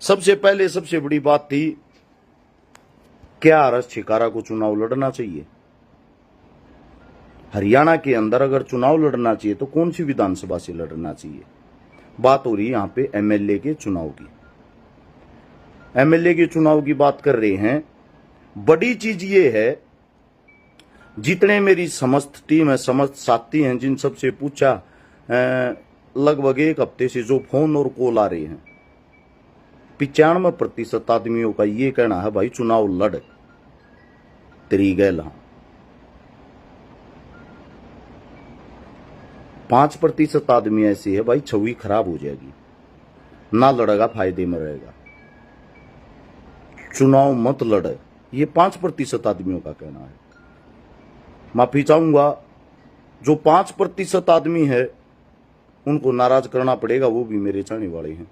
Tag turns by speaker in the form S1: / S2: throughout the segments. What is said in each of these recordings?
S1: सबसे पहले सबसे बड़ी बात थी, क्या आरएस छिकारा को चुनाव लड़ना चाहिए? हरियाणा के अंदर अगर चुनाव लड़ना चाहिए तो कौन सी विधानसभा से लड़ना चाहिए? बात हो रही है यहां पे एमएलए के चुनाव की। एमएलए के चुनाव की बात कर रहे हैं। बड़ी चीज ये है, जितने मेरी समस्त टीम है, समस्त साथी हैं, जिन सबसे पूछा, लगभग एक हफ्ते से जो फोन और कॉल आ रहे हैं, 95% आदमियों का ये कहना है, भाई चुनाव लड़ तेरी गैल। 5% आदमी ऐसे है, भाई छवि खराब हो जाएगी, ना लड़ेगा फायदे में रहेगा, चुनाव मत लड़े। ये 5% आदमियों का कहना है। माफी चाहूंगा, जो 5% आदमी है उनको नाराज करना पड़ेगा, वो भी मेरे चाहने वाले हैं,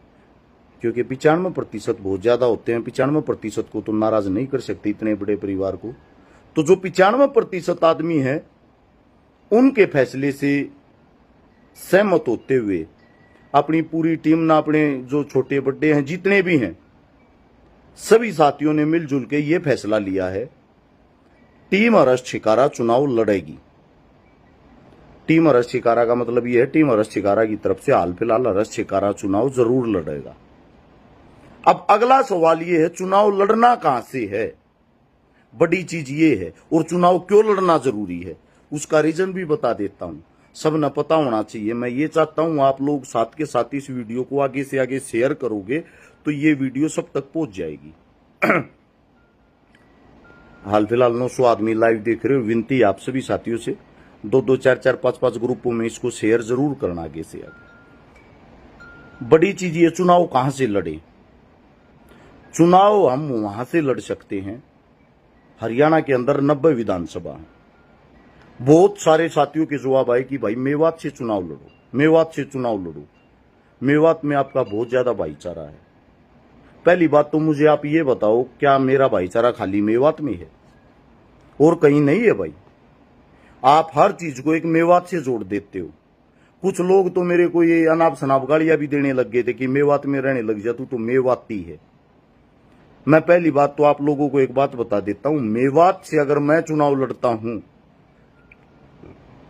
S1: क्योंकि 95% बहुत ज्यादा होते हैं। 95% को तो नाराज नहीं कर सकते, इतने बड़े परिवार को। तो जो 95% आदमी है, उनके फैसले से सहमत होते हुए अपनी पूरी टीम ना, अपने जो छोटे बड़े हैं, जितने भी हैं, सभी साथियों ने मिलजुल के ये फैसला लिया है, टीम आरएस छिकारा चुनाव लड़ेगी। टीम आरएस छिकारा का मतलब ये है, टीम आरएस छिकारा की तरफ से हाल फिलहाल आरएस छिकारा चुनाव जरूर लड़ेगा। अब अगला सवाल ये है, चुनाव लड़ना कहां से है? बड़ी चीज ये है, और चुनाव क्यों लड़ना जरूरी है उसका रीजन भी बता देता हूं। सब न पता होना चाहिए। मैं ये चाहता हूं आप लोग साथ के साथ इस वीडियो को आगे से आगे शेयर करोगे तो ये वीडियो सब तक पहुंच जाएगी। हाल फिलहाल 900 आदमी लाइव देख रहे हो। विनती आप सभी साथियों से 2-2, 4-4, 5-5 ग्रुपों में इसको शेयर जरूर करना आगे से आगे। बड़ी चीज ये, चुनाव कहां से लड़े? चुनाव हम वहां से लड़ सकते हैं, हरियाणा के अंदर 90 विधानसभा है। बहुत सारे साथियों के जवाब आए कि भाई मेवात से चुनाव लड़ो, मेवात से चुनाव लड़ो। मेवात में आपका बहुत ज्यादा भाईचारा है। पहली बात तो मुझे आप ये बताओ, क्या मेरा भाईचारा खाली मेवात में है और कहीं नहीं है? भाई आप हर चीज को एक मेवात से जोड़ देते हो। कुछ लोग तो मेरे को ये अनाप शनाप गालियां भी देने लग गए थे कि मेवात में रहने लग जा, तू तो मेवाती है। मैं पहली बात तो आप लोगों को एक बात बता देता हूं, मेवात से अगर मैं चुनाव लड़ता हूं,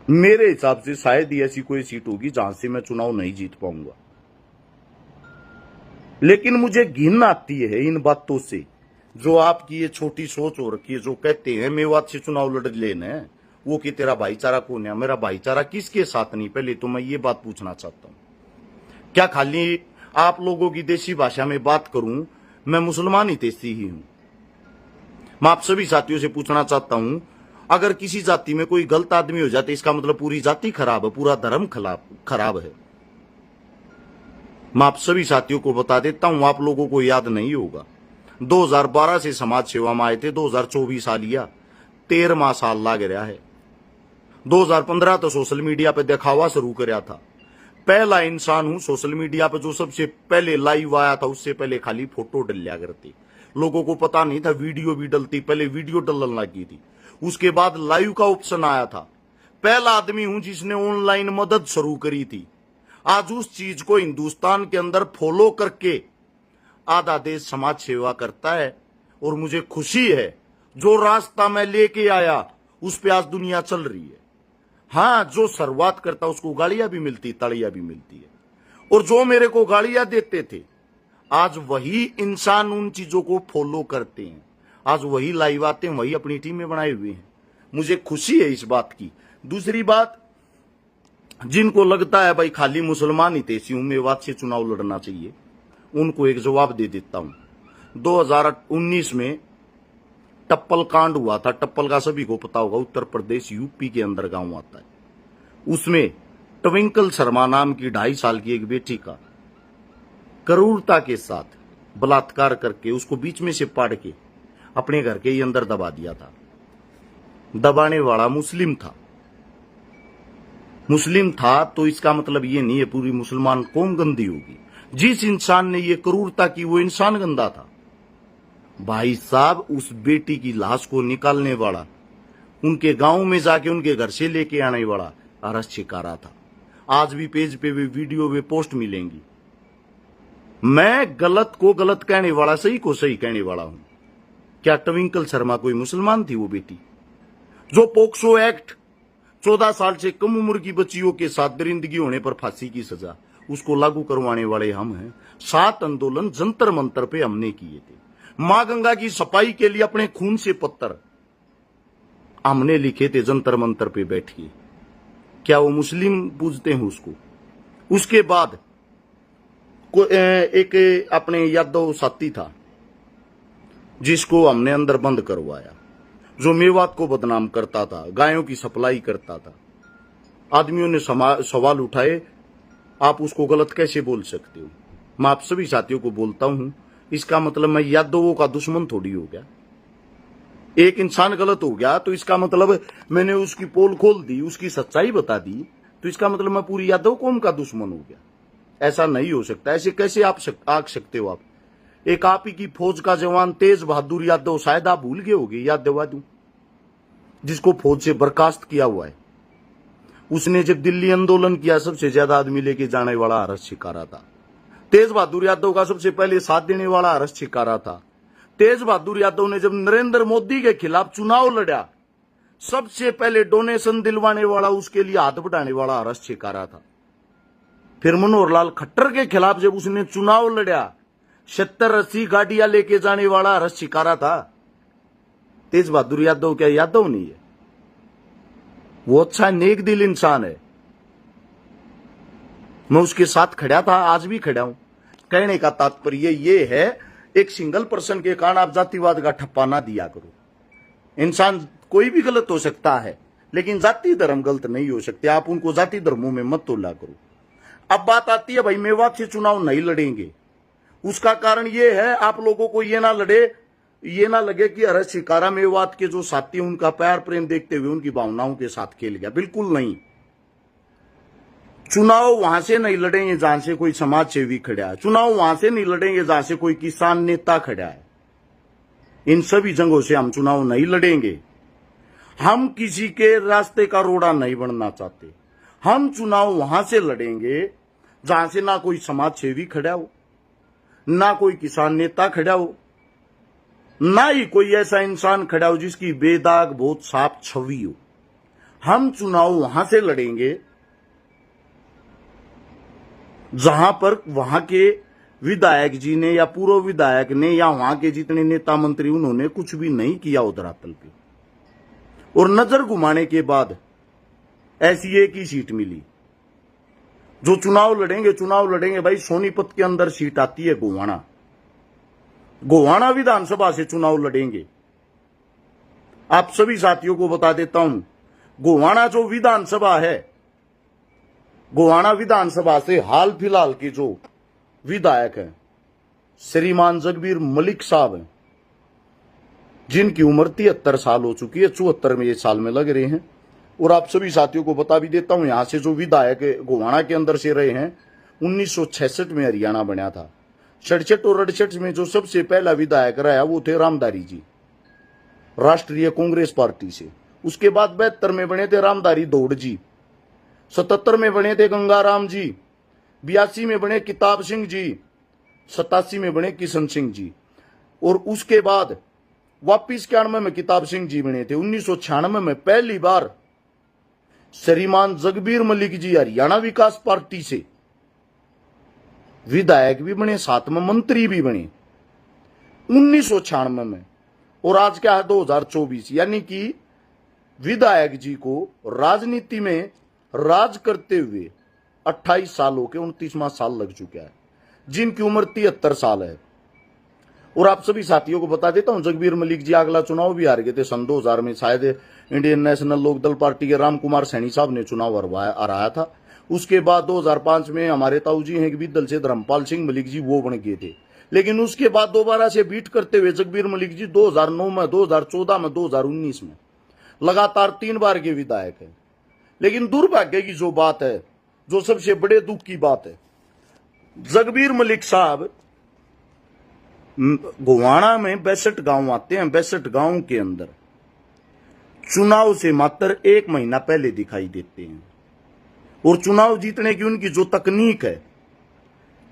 S1: मेरे हिसाब से शायद ही ऐसी कोई सीट होगी जहां से मैं चुनाव नहीं जीत पाऊंगा। लेकिन मुझे घिन आती है इन बातों से, जो आपकी ये छोटी सोच हो रखी है, जो कहते हैं मेवात से चुनाव लड़ लेना है, वो कि तेरा भाईचारा कौन है? मेरा भाईचारा किसके साथ नहीं? पहले तो मैं ये बात पूछना चाहता हूं। क्या खाली आप लोगों की देसी भाषा में बात करूं, मैं मुसलमान ही देसी ही हूं। मैं आप सभी साथियों से पूछना चाहता हूं, अगर किसी जाति में कोई गलत आदमी हो जाते, इसका मतलब पूरी जाति खराब है, पूरा धर्म खराब है। मैं आप सभी साथियों को बता देता हूं, आप लोगों को याद नहीं होगा, 2012 से समाज सेवा में आए थे, 2024 आ लिया, 13वां साल लाग रहा है। 2015 तो सोशल मीडिया पे दिखावा शुरू कराया था। पहला इंसान हूं सोशल मीडिया पे जो सबसे पहले लाइव आया था। उससे पहले खाली फोटो डलिया करती, लोगों को पता नहीं था वीडियो भी डलती। पहले वीडियो डलने लगी थी, उसके बाद लाइव का ऑप्शन आया था। पहला आदमी हूं जिसने ऑनलाइन मदद शुरू करी थी। आज उस चीज को हिंदुस्तान के अंदर फॉलो करके आधा देश समाज सेवा करता है, और मुझे खुशी है जो रास्ता मैं लेके आया उस पे आज दुनिया चल रही है। हाँ, जो शुरुआत करता उसको गालियां भी मिलती, तालियां भी मिलती है, और जो मेरे को गालियां देते थे, आज वही इंसान उन चीजों को फॉलो करते हैं, आज वही लाइव आते हैं, वही अपनी टीमें बनाए हुए हैं। मुझे खुशी है इस बात की। दूसरी बात, जिनको लगता है भाई खाली मुसलमान ही तेसी मेवात से चुनाव लड़ना चाहिए, उनको एक जवाब दे देता हूं। 2019 में टप्पल कांड हुआ था। टप्पल का सभी को पता होगा, उत्तर प्रदेश यूपी के अंदर गांव आता है। उसमें ट्विंकल शर्मा नाम की 2.5 साल की एक बेटी का क्रूरता के साथ बलात्कार करके उसको बीच में से पाड़ के अपने घर के अंदर दबा दिया था। दबाने वाला मुस्लिम था। मुस्लिम था तो इसका मतलब ये नहीं है पूरी मुसलमान कौम गंदी होगी। जिस इंसान ने ये क्रूरता की वो इंसान गंदा था। भाई साहब, उस बेटी की लाश को निकालने वाला, उनके गांव में जाके उनके घर से लेके आने वाला आरएस छिकारा था। आज भी पेज पे भी वीडियो में पोस्ट मिलेंगी। मैं गलत को गलत कहने वाला, सही को सही कहने वाला हूं। क्या ट्विंकल शर्मा कोई मुसलमान थी वो बेटी? जो पोक्सो एक्ट 14 साल से कम उम्र की बच्चियों के साथ दरिंदगी होने पर फांसी की सजा, उसको लागू करवाने वाले हम हैं। 7 आंदोलन जंतर मंतर पे हमने किए थे। मां गंगा की सफाई के लिए अपने खून से पत्थर हमने लिखे थे जंतर मंतर पे बैठिए। क्या वो मुस्लिम पूजते हैं उसको? उसके बाद एक अपने यादव साथी था जिसको हमने अंदर बंद करवाया, जो मेवात को बदनाम करता था, गायों की सप्लाई करता था। आदमियों ने सवाल उठाए, आप उसको गलत कैसे बोल सकते हो? मैं आप सभी साथियों को बोलता हूं, इसका मतलब मैं यादवों का दुश्मन थोड़ी हो गया। एक इंसान गलत हो गया तो इसका मतलब मैंने उसकी पोल खोल दी, उसकी सच्चाई बता दी, तो इसका मतलब मैं पूरी यादव कौम का दुश्मन हो गया। ऐसा नहीं हो सकता। ऐसे कैसे आप आग सकते हो? आप एक आप ही की फौज का जवान तेज बहादुर यादव, शायद आप भूल गए होगे, याद दिलवा दूं, जिसको फौज से बर्खास्त किया हुआ है। उसने जब दिल्ली आंदोलन किया, सबसे ज्यादा आदमी लेके जाने वाला हर्ष शिकारा था। तेज बहादुर यादव का सबसे पहले साथ देने वाला हर्ष शिकारा था। तेज बहादुर यादव ने जब नरेंद्र मोदी के खिलाफ चुनाव लड़ा, सबसे पहले डोनेशन दिलवाने वाला, उसके लिए हाथ बढ़ाने वाला हर्ष शिकारा था। फिर मनोहर लाल खट्टर के खिलाफ जब उसने चुनाव लड़ा, 70-80 गाड़ियां लेके जाने वाला हर्ष शिकारा था। तेज बहादुर यादव क्या यादव नहीं है? वो अच्छा नेक दिल इंसान है। मैं उसके साथ खड़ा था, आज भी खड़ा हूं। कहने का तात्पर्य ये है, एक सिंगल पर्सन के कारण आप जातिवाद का ठप्पा ना दिया करो। इंसान कोई भी गलत हो सकता है, लेकिन जाति धर्म गलत नहीं हो सकते। आप उनको जाति धर्मों में मत तोला करो। अब बात आती है, भाई मेवात से चुनाव नहीं लड़ेंगे, उसका कारण ये है, आप लोगों को ये ना लगे कि हर्ष शिकारा मेवात के जो साथी उनका प्यार प्रेम देखते हुए उनकी भावनाओं के साथ खेल गया। बिल्कुल नहीं। चुनाव वहां से नहीं लड़ेंगे जहां से कोई समाज सेवी खड़ा है। चुनाव वहां से नहीं लड़ेंगे जहां से कोई किसान नेता खड़ा है। इन सभी जगहों से हम चुनाव नहीं लड़ेंगे। हम किसी के रास्ते का रोड़ा नहीं बनना चाहते। हम चुनाव वहां से लड़ेंगे जहां से ना कोई समाज सेवी खड़ा हो, ना कोई किसान नेता खड़ा हो, ना ही कोई ऐसा इंसान खड़ा हो जिसकी बेदाग बहुत साफ छवि हो। हम चुनाव वहां से लड़ेंगे जहां पर वहां के विधायक जी ने या पूर्व विधायक ने या वहां के जितने नेता मंत्री उन्होंने कुछ भी नहीं किया धरातल पे, और नजर घुमाने के बाद ऐसी एक ही सीट मिली। जो चुनाव लड़ेंगे भाई। सोनीपत के अंदर सीट आती है गोवाना विधानसभा से चुनाव लड़ेंगे। आप सभी साथियों को बता देता हूं, गोवाना जो विधानसभा है, गोवाना विधानसभा से हाल फिलहाल के जो विधायक हैं श्रीमान जगबीर मलिक साहब हैं, जिनकी उम्र 73 साल हो चुकी है, 74 साल में लग रहे हैं। और आप सभी साथियों को बता भी देता हूं, यहां से जो विधायक गोवाना के अंदर से रहे हैं, 1966 में हरियाणा बना था। 67 और 68 में जो सबसे पहला विधायक रहा वो थे रामधारी जी, राष्ट्रीय कांग्रेस पार्टी से। उसके बाद 72 में बने थे रामधारी दौड़ जी, 77 में बने थे गंगाराम जी, 82 में बने किताब सिंह जी, 87 में बने किशन सिंह जी, और उसके बाद वापिस 91 में किताब सिंह जी बने थे। 1996 में पहली बार श्रीमान जगबीर मलिक जी हरियाणा विकास पार्टी से विधायक भी बने, साथ में मंत्री भी बने 1996 में। और आज क्या है 2024, यानी कि विधायक जी को राजनीति में राज करते हुए 28 साल हो के 29वां साल लग चुका है, जिनकी उम्र 73 साल है। और आप सभी साथियों को बता देता हूं, जगबीर मलिक जी अगला चुनाव भी हार गए थे सन 2000 में। शायद इंडियन नेशनल लोकदल पार्टी के राम कुमार सैनी साहब ने चुनाव हराया था। उसके बाद 2005 में हमारे ताऊ जी हैं कि दल से धर्मपाल सिंह मलिक जी वो बन गए थे। लेकिन उसके बाद दोबारा से बीट करते हुए जगबीर मलिक जी 2009 में, 2014 में, 2019 में लगातार 3 बार के विधायक है। लेकिन दुर्भाग्य की जो बात है, जो सबसे बड़े दुख की बात है, जगबीर मलिक साहब गोवाना में 62 गांव आते हैं। 62 गांव के अंदर चुनाव से मात्र 1 महीना पहले दिखाई देते हैं। और चुनाव जीतने की उनकी जो तकनीक है,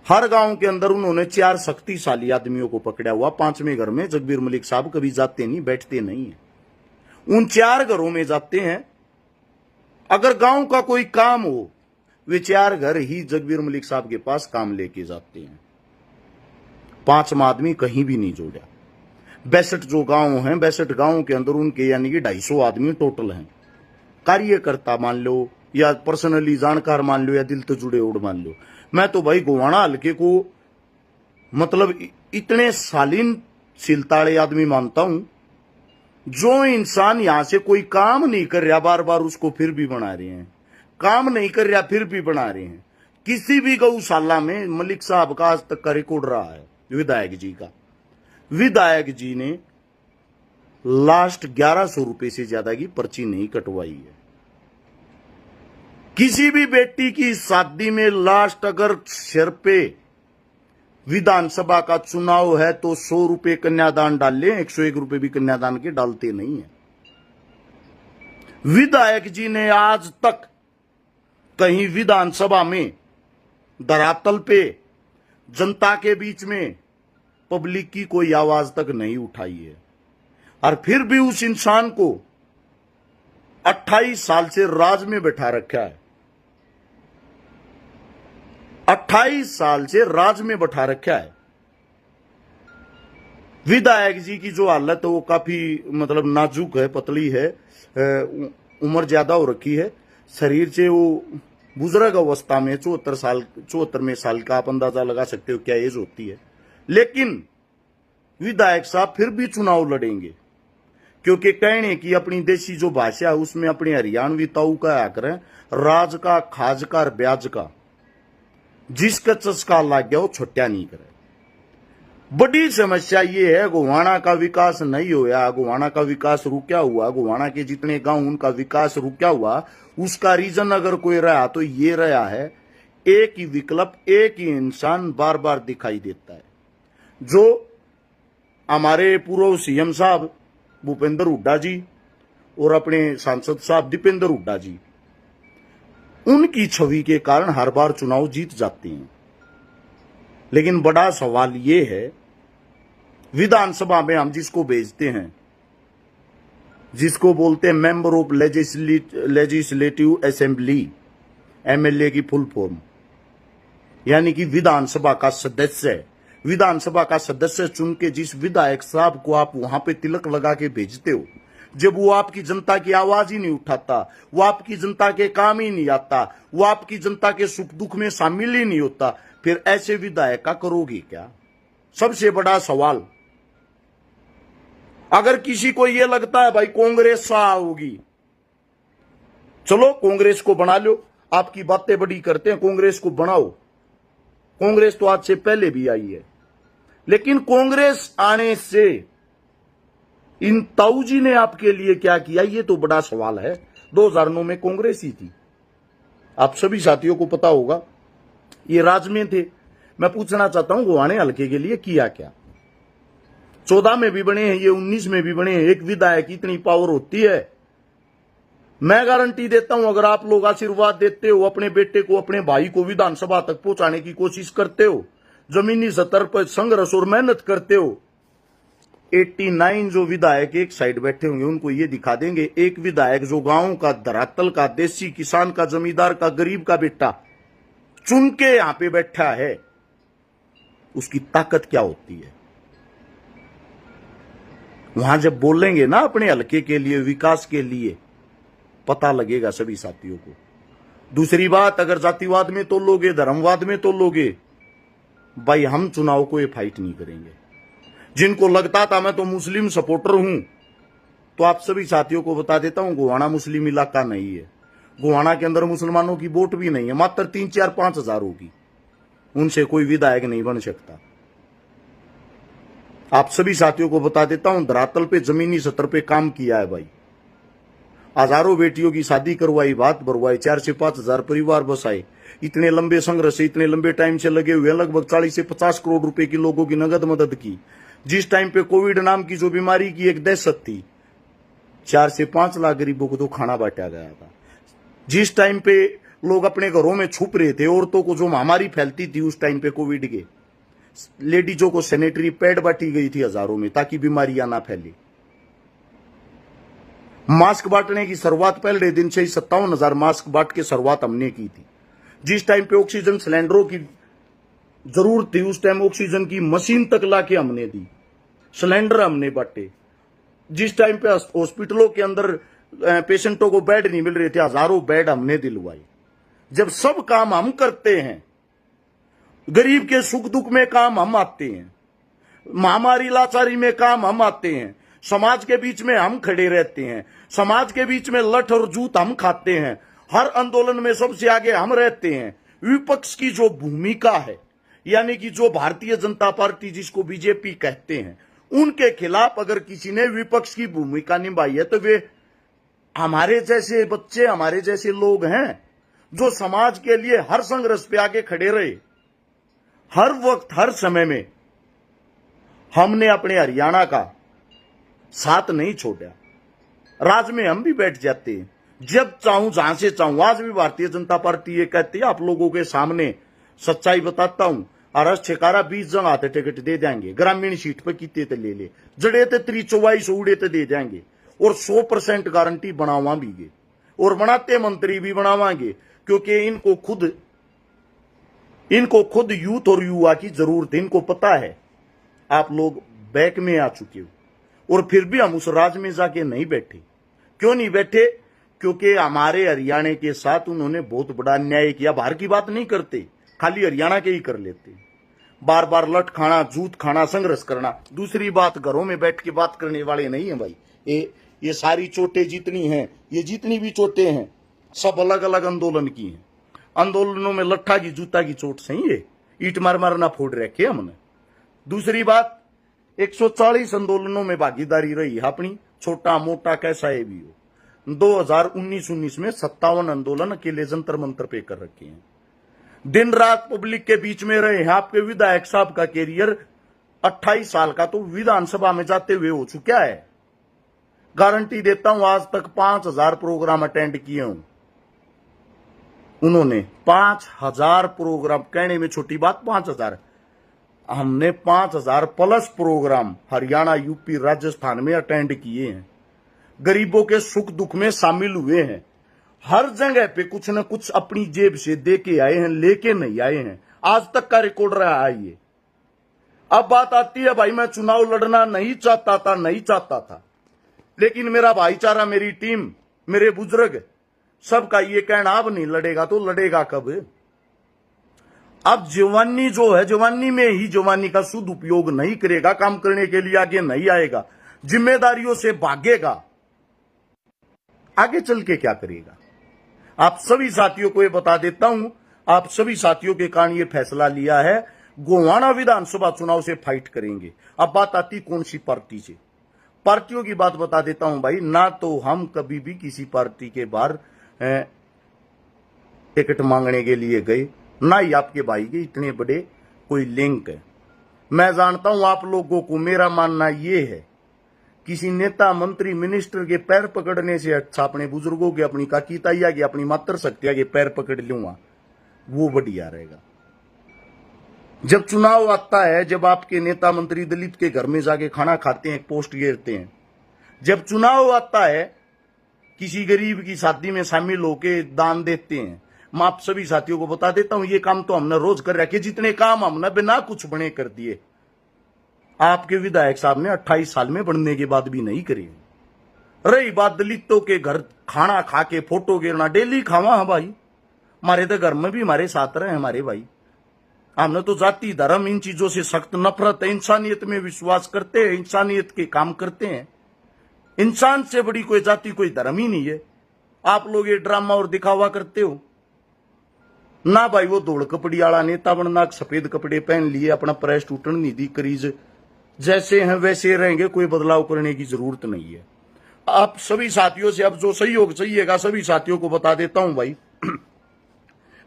S1: हर गांव के अंदर उन्होंने 4 शक्तिशाली आदमियों को पकड़ा हुआ। 5वें घर में जगबीर मलिक साहब कभी जाते नहीं, बैठते नहीं है। उन 4 घरों में जाते हैं। अगर गांव का कोई काम हो, वे 4 घर ही जगबीर मलिक साहब के पास काम लेके जाते हैं। 5वां आदमी कहीं भी नहीं जोड़ा। 62 जो गांव हैं, 62 गांव के अंदर उनके यानी कि 250 आदमी टोटल हैं। कार्यकर्ता मान लो या पर्सनली जानकार मान लो या दिल तो जुड़े उड़ मान लो। मैं तो भाई गोवाना हल्के को मतलब इतने शालीन सिलताड़े आदमी मानता हूं। जो इंसान यहां से कोई काम नहीं कर रहा, बार बार उसको फिर भी बना रहे हैं। काम नहीं कर रहा फिर भी बना रहे हैं। किसी भी गौशाला में मलिक साहब का आज तक का रिकॉर्ड रहा है, विधायक जी का। विधायक जी ने लास्ट 1100 रुपए से ज्यादा की पर्ची नहीं कटवाई है। किसी भी बेटी की शादी में लास्ट अगर सिर पे विधानसभा का चुनाव है तो 100 रुपए कन्यादान डाल ले, 101 रुपए भी कन्यादान के डालते नहीं है। विधायक जी ने आज तक कहीं विधानसभा में धरातल पे जनता के बीच में पब्लिक की कोई आवाज तक नहीं उठाई है। और फिर भी उस इंसान को 28 साल से राज में बैठा रखा है। 28 साल से राज में बैठा रखा है। विधायक जी की जो हालत है वो काफी मतलब नाजुक है, पतली है, उम्र ज्यादा हो रखी है। शरीर से वो बुजुर्ग अवस्था में 74वें साल का आप अंदाजा लगा सकते हो क्या एज होती है। लेकिन विधायक साहब फिर भी चुनाव लड़ेंगे, क्योंकि कहने की अपनी देशी जो भाषा है उसमें अपने हरियाणवी ताऊ का आकर राज का, खाज का और ब्याज का जिसका चस्का लग गया वो छुट्टिया नहीं करे। बड़ी समस्या ये है, गोवाना का विकास नहीं होया, गोवाना का विकास रुका हुआ, गोवाना के जितने गांव उनका विकास रुका हुआ। उसका रीजन अगर कोई रहा तो ये रहा है, एक ही विकल्प, एक ही इंसान बार बार दिखाई देता है। जो हमारे पूर्व सीएम साहब भूपेंद्र हुड्डा जी और अपने सांसद साहब दीपेंद्र हुड्डा जी, उनकी छवि के कारण हर बार चुनाव जीत जाते हैं। लेकिन बड़ा सवाल यह है, विधानसभा में हम जिसको भेजते हैं, जिसको बोलते हैं member of legislative assembly, MLA की फुल फॉर्म, यानी कि विधानसभा का सदस्य। विधानसभा का सदस्य चुन के जिस विधायक साहब को आप वहां पे तिलक लगा के भेजते हो, जब वो आपकी जनता की आवाज ही नहीं उठाता, वो आपकी जनता के काम ही नहीं आता, वो आपकी जनता के सुख दुख में शामिल ही नहीं होता, फिर ऐसे विधायक का करोगे क्या? सबसे बड़ा सवाल। अगर किसी को यह लगता है भाई कांग्रेस सा होगी, चलो कांग्रेस को बना लो। आपकी बातें बड़ी करते हैं, कांग्रेस को बनाओ। कांग्रेस तो आज से पहले भी आई है, लेकिन कांग्रेस आने से इन ताऊ जी ने आपके लिए क्या किया, ये तो बड़ा सवाल है। 2009 में कांग्रेस ही थी, आप सभी साथियों को पता होगा, ये राज में थे। मैं पूछना चाहता हूं गोवाने हल्के के लिए किया क्या? 14 में भी बने हैं, ये 19 में भी बने हैं। एक विधायक की इतनी पावर होती है, मैं गारंटी देता हूं, अगर आप लोग आशीर्वाद देते हो, अपने बेटे को, अपने भाई को विधानसभा तक पहुंचाने की कोशिश करते हो, जमीनी स्तर पर संघर्ष और मेहनत करते हो, 89 जो विधायक एक साइड बैठे होंगे उनको ये दिखा देंगे। एक विधायक जो गांव का, धरातल का, देसी किसान का, जमींदार का, गरीब का बेटा चुन के यहां पे बैठा है, उसकी ताकत क्या होती है। वहां जब बोलेंगे ना अपने हल्के के लिए, विकास के लिए, पता लगेगा सभी साथियों को। दूसरी बात, अगर जातिवाद में तो लोगे, धर्मवाद में तो लोगे, भाई हम चुनाव को ये फाइट नहीं करेंगे। जिनको लगता था मैं तो मुस्लिम सपोर्टर हूं, तो आप सभी साथियों को बता देता हूं, गोवाना मुस्लिम इलाका नहीं है। गोवाना के अंदर मुसलमानों की वोट भी नहीं है, मात्र 3, 4, 5 हजार होगी। उनसे कोई विधायक नहीं बन सकता। आप सभी साथियों को बता देता हूं, धरातल पे जमीनी स्तर पे काम किया है भाई। हजारों बेटियों की शादी करवाई, बात भरवाई, 4 से 5 हजार परिवार बसाए। इतने लंबे संघर्ष से, इतने लंबे टाइम से लगे हुए, लगभग 40 से 50 करोड़ रुपए की लोगों की नगद मदद की। जिस टाइम पे कोविड नाम की जो बीमारी की एक दहशत थी, 4 से 5 लाख गरीबों को तो खाना बांटा गया था। जिस टाइम पे लोग अपने घरों में छुप रहे थे। औरतों को जो महामारी फैलती थी उस टाइम पे कोविड के, लेडीजों को सैनिटरी पैड बांटी गई थी हजारों में ताकि बीमारियां ना फैले। मास्क बांटने की शुरुआत पहले दिन से ही 57,000 मास्क बांट के शुरुआत हमने की थी। जिस टाइम पे ऑक्सीजन सिलेंडरों की जरूरत थी उस टाइम ऑक्सीजन की मशीन तक लाके हमने दी, सिलेंडर हमने बांटे। जिस टाइम पे हॉस्पिटलों के अंदर पेशेंटों को बेड नहीं मिल रहे थे, हजारों बेड हमने दिलवाए। जब सब काम हम करते हैं, गरीब के सुख दुख में काम हम आते हैं, महामारी लाचारी में काम हम आते हैं, समाज के बीच में हम खड़े रहते हैं, समाज के बीच में लठ और जूत हम खाते हैं, हर आंदोलन में सबसे आगे हम रहते हैं। विपक्ष की जो भूमिका है, यानी कि जो भारतीय जनता पार्टी जिसको बीजेपी कहते हैं, उनके खिलाफ अगर किसी ने विपक्ष की भूमिका निभाई है तो वे हमारे जैसे बच्चे, हमारे जैसे लोग हैं जो समाज के लिए हर संघर्ष पे आगे खड़े रहे। हर वक्त हर समय में हमने अपने हरियाणा का साथ नहीं छोड़ा। राज में हम भी बैठ जाते हैं जब चाहूं, जहां से चाहूं। आज भी भारतीय जनता पार्टी ये कहती है, आप लोगों के सामने सच्चाई बताता हूं, अरस ठेकारा 20 जन आते टिकट दे देंगे, ग्रामीण सीट पर कितने ते ले ले, जड़े ते 23-24 उड़े ते दे देंगे, और 100% गारंटी बनावांगे, और बनाते मंत्री भी बनावांगे, क्योंकि इनको खुद यूथ और युवा की जरूरत है। इनको पता है आप लोग बैक में आ चुके हो, और फिर भी हम उस राज में जाके नहीं बैठे। क्यों नहीं बैठे? क्योंकि हमारे हरियाणा के साथ उन्होंने बहुत बड़ा अन्याय किया। बाहर की बात नहीं करते, खाली हरियाणा के ही कर लेते, बार बार लठ खाना, जूत खाना, संघर्ष करना। दूसरी बात, घरों में बैठ के बात करने वाले नहीं है भाई। ये सारी चोटें जितनी हैं, ये जितनी भी चोटें हैं, सब अलग अलग आंदोलन की हैं। आंदोलनों में लट्ठा की, जूता की चोट सही है, ईट मार मारना फोड़ रखे हमने। दूसरी बात, 140 आंदोलनों में भागीदारी रही अपनी, छोटा मोटा कैसा है भी हो। 2019 में 57 आंदोलन अकेले जंतर मंतर पे कर रखे हैं। दिन रात पब्लिक के बीच में रहे हैं। आपके विधायक साहब का कैरियर 28 साल का तो विधानसभा में जाते हुए हो चुका है। गारंटी देता हूं, आज तक 5,000 प्रोग्राम अटेंड किए हूं उन्होंने। 5,000 प्रोग्राम, कहने में छोटी बात 5,000, हमने 5,000 plus programme Haryana, UP, Rajasthan में अटेंड किए हैं। गरीबों के सुख दुख में शामिल हुए हैं। हर जगह पे कुछ न कुछ अपनी जेब से दे के आए हैं, लेके नहीं आए हैं। आज तक का रिकॉर्ड रहा है ये। अब बात आती है, भाई मैं चुनाव लड़ना नहीं चाहता था, लेकिन मेरा भाईचारा, मेरी टीम, मेरे बुजुर्ग सबका ये कहना, अब नहीं लड़ेगा तो लड़ेगा कब? अब जवानी जो है, जवानी में ही जवानी का शुद्ध उपयोग नहीं करेगा, काम करने के लिए आगे नहीं आएगा, जिम्मेदारियों से भागेगा, आगे चल के क्या करेगा? आप सभी साथियों को ये बता देता हूं, आप सभी साथियों के कारण ये फैसला लिया है, गोवाना विधानसभा चुनाव से फाइट करेंगे। अब बात आती कौन सी पार्टी से। पार्टियों की बात बता देता हूं भाई, ना तो हम कभी भी किसी पार्टी के बाहर टिकट मांगने के लिए गए, ना ही आपके भाई के इतने बड़े कोई लिंक है। मैं जानता हूं आप लोगों को, मेरा मानना यह है, किसी नेता, मंत्री, मिनिस्टर के पैर पकड़ने से अच्छा अपने बुजुर्गों के, अपनी काकी ताइया के, अपनी मातृशक्तिया के पैर पकड़ लूंगा, वो बढ़िया रहेगा। जब चुनाव आता है, जब आपके नेता मंत्री दलित के घर में जाके खाना खाते हैं, पोस्ट घेरते हैं, जब चुनाव आता है, किसी गरीब की शादी में शामिल होके दान देते हैं। मैं आप सभी साथियों को बता देता हूं, ये काम तो हमने रोज कर रखे, जितने काम हमने बिना कुछ बने कर दिए, आपके विधायक साहब ने 28 साल में बनने के बाद भी नहीं करी। रही बात दलितों के घर खाना खा के फोटो गिरना, डेली खावा है भाई, हमारे तो घर में भी हमारे साथ रहे हमारे भाई। हमने तो जाति धर्म इन चीजों से सख्त नफरत है, इंसानियत में विश्वास करते हैं, इंसानियत के काम करते हैं। इंसान से बड़ी कोई जाति, कोई धर्म ही नहीं है। आप लोग ये ड्रामा और दिखावा करते हो ना भाई। वो धोड़ कपड़ी वाला नेता बनना, सफेद कपड़े पहन लिए, अपना प्रेस टूटन निधि करीज जैसे हैं वैसे रहेंगे, कोई बदलाव करने की जरूरत नहीं है। आप सभी साथियों से अब जो सहयोग चाहिएगा, सभी साथियों को बता देता हूं भाई,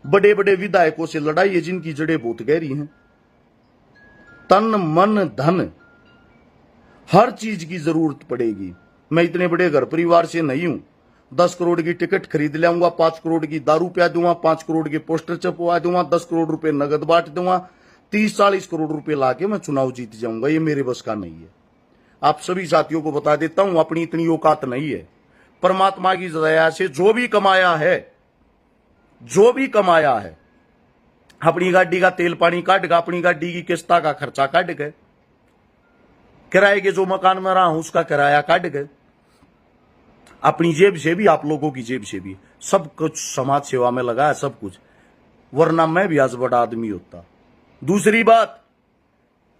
S1: बड़े बड़े विधायकों से लड़ाई है जिनकी जड़ें बहुत गहरी हैं। तन मन धन हर चीज की जरूरत पड़ेगी। मैं इतने बड़े घर परिवार से नहीं हूं, 10 करोड़ की टिकट खरीद लाऊंगा, 5 करोड़ की दारू पिया दूंगा, 5 करोड़ के पोस्टर छपवा दूंगा, 10 करोड़ रुपए नगद बांट दूंगा, 30-40 करोड़ रुपए लाके मैं चुनाव जीत जाऊंगा। ये मेरे बस का नहीं है। आप सभी साथियों को बता देता हूं, अपनी इतनी औकात नहीं है। परमात्मा की दया से जो भी कमाया है, अपनी गाड़ी का तेल पानी काट गया, अपनी गाड़ी की किस्ता का खर्चा काट गए, किराए के जो मकान में रहा हूं उसका किराया काट गए, अपनी जेब से भी, आप लोगों की जेब से भी, सब कुछ समाज सेवा में लगा है, सब कुछ। वरना मैं भी आज बड़ा आदमी होता। दूसरी बात,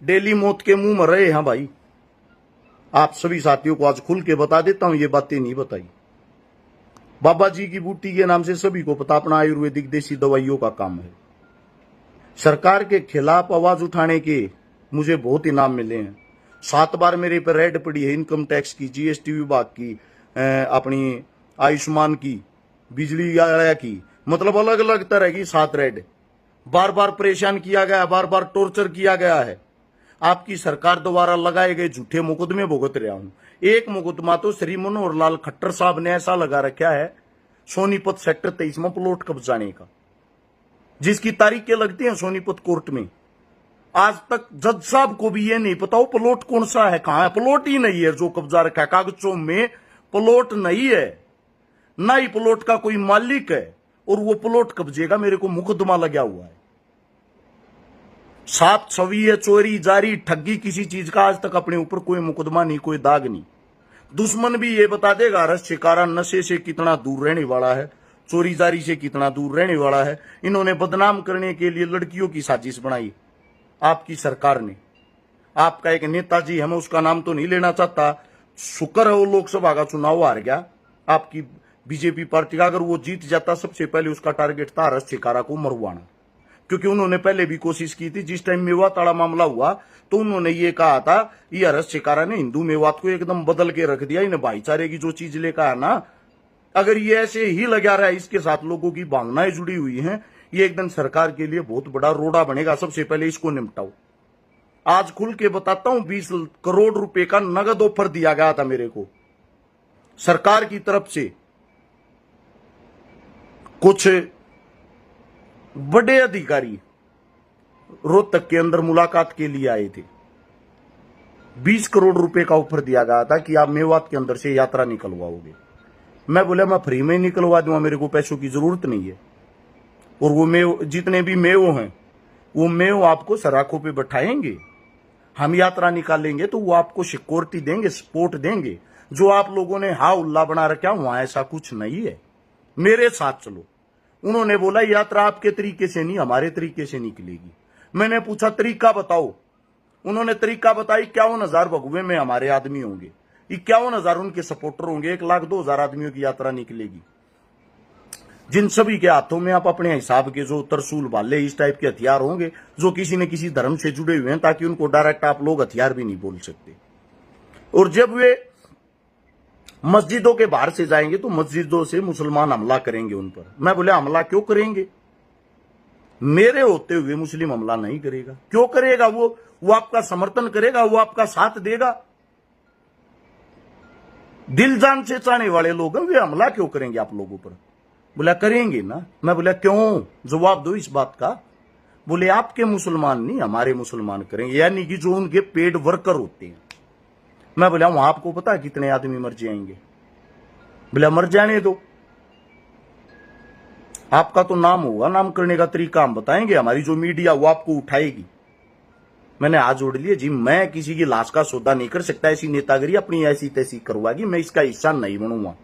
S1: डेली मौत के मुंह में रहे हैं भाई। आप सभी साथियों को आज खुल के बता देता हूं, ये बातें नहीं बताई। बाबा जी की बूटी के नाम से सभी को पता, अपना आयुर्वेदिक देसी दवाइयों का काम है। सरकार के खिलाफ आवाज उठाने के मुझे बहुत इनाम मिले हैं। 7 बार मेरे पर रेड पड़ी है, इनकम टैक्स की, जीएसटी विभाग की, अपनी आयुष्मान की, बिजली की, मतलब अलग अलग तरह की 7 रेड। बार बार परेशान किया गया, बार बार टॉर्चर किया गया है। आपकी सरकार द्वारा लगाए गए झूठे मुकदमे भुगत रहा हूं। एक मुकदमा तो श्री मनोहर लाल खट्टर साहब ने ऐसा लगा रखा है सोनीपत सेक्टर 23 में प्लॉट कब्जाने का, जिसकी तारीखें लगती हैं सोनीपत कोर्ट में। आज तक जज साहब को भी ये नहीं पता वो प्लॉट कौन सा है, कहां है। प्लॉट ही नहीं है जो कब्जा रखा है, कागजों में प्लॉट नहीं है, ना ही प्लॉट का कोई मालिक है, और वो प्लॉट कब्जे का मेरे को मुकदमा लगा हुआ है। साफ छवि है, चोरी जारी ठगी किसी चीज का आज तक अपने ऊपर कोई मुकदमा नहीं, कोई दाग नहीं। दुश्मन भी ये बता देगा रस शिकारा नशे से कितना दूर रहने वाला है, चोरी जारी से कितना दूर रहने वाला है। इन्होंने बदनाम करने के लिए लड़कियों की साजिश बनाई आपकी सरकार ने। आपका एक नेताजी है, मैं उसका नाम तो नहीं लेना चाहता, शुक्र है वो लोकसभा का चुनाव हार गया आपकी बीजेपी पार्टी का। अगर वो जीत जाता, सबसे पहले उसका टारगेट था रस शिकारा को मरवाना, क्योंकि उन्होंने पहले भी कोशिश की थी। जिस टाइम मेवात वाला मामला हुआ तो उन्होंने ये कहा था, ये हर्ष शिकारा ने हिंदू मेवात को एकदम बदल के रख दिया। इन्हें भाईचारे की जो चीज लेकर आया ना, अगर ये ऐसे ही लगा रहा है, इसके साथ लोगों की भावनाएं जुड़ी हुई हैं, ये एकदम सरकार के लिए बहुत बड़ा रोड़ा बनेगा। सबसे पहले इसको निपटाओ। आज खुल के बताता हूं, 20 करोड़ रुपए का नगद ऑफर दिया गया था मेरे को सरकार की तरफ से। कुछ बड़े अधिकारी रोहतक के अंदर मुलाकात के लिए आए थे। 20 करोड़ रुपए का ऑफर दिया गया था कि आप मेवात के अंदर से यात्रा निकलवाओगे। मैं बोला मैं फ्री में निकलवा दूंगा, मेरे को पैसों की जरूरत नहीं है। और वो मेव, जितने भी मेव हैं, वो मेव आपको सराखों पे बैठाएंगे। हम यात्रा निकालेंगे तो वो आपको सिक्योरिटी देंगे, सपोर्ट देंगे। जो आप लोगों ने हा उल्ला बना रखा, वहां ऐसा कुछ नहीं है। मेरे साथ चलो। उन्होंने बोला यात्रा आपके तरीके से नहीं, हमारे तरीके से निकलेगी। मैंने पूछा तरीका बताओ। उन्होंने तरीका बताई, 51,000 भगवे में हमारे आदमी होंगे, 51,000 उनके सपोर्टर होंगे, 1,02,000 आदमियों की यात्रा निकलेगी। जिन सभी के हाथों में आप अपने हिसाब के जो तरसूल भाले इस टाइप के हथियार होंगे, जो किसी न किसी धर्म से जुड़े हुए हैं, ताकि उनको डायरेक्ट आप लोग हथियार भी नहीं बोल सकते। और जब वे मस्जिदों के बाहर से जाएंगे तो मस्जिदों से मुसलमान हमला करेंगे उन पर। मैं बोले हमला क्यों करेंगे? मेरे होते हुए मुस्लिम हमला नहीं करेगा। क्यों करेगा? वो आपका समर्थन करेगा, वो आपका साथ देगा। दिल जान से चाहने वाले लोग हैं, वे हमला क्यों करेंगे आप लोगों पर? बोला करेंगे ना। मैं बोला क्यों? जवाब दो इस बात का। बोले आपके मुसलमान नहीं, हमारे मुसलमान करेंगे, यानी कि जो उनके पेड वर्कर होते हैं। मैं बोला वहां आपको पता है कितने आदमी मर जाएंगे? बोला मर जाने दो, आपका तो नाम होगा, नाम करने का तरीका हम बताएंगे, हमारी जो मीडिया वो आपको उठाएगी। मैंने हाथ जोड़ लिए जी, मैं किसी की लाश का सौदा नहीं कर सकता। ऐसी नेतागिरी अपनी ऐसी तैसी करवागी, मैं इसका हिस्सा नहीं बनूंगा।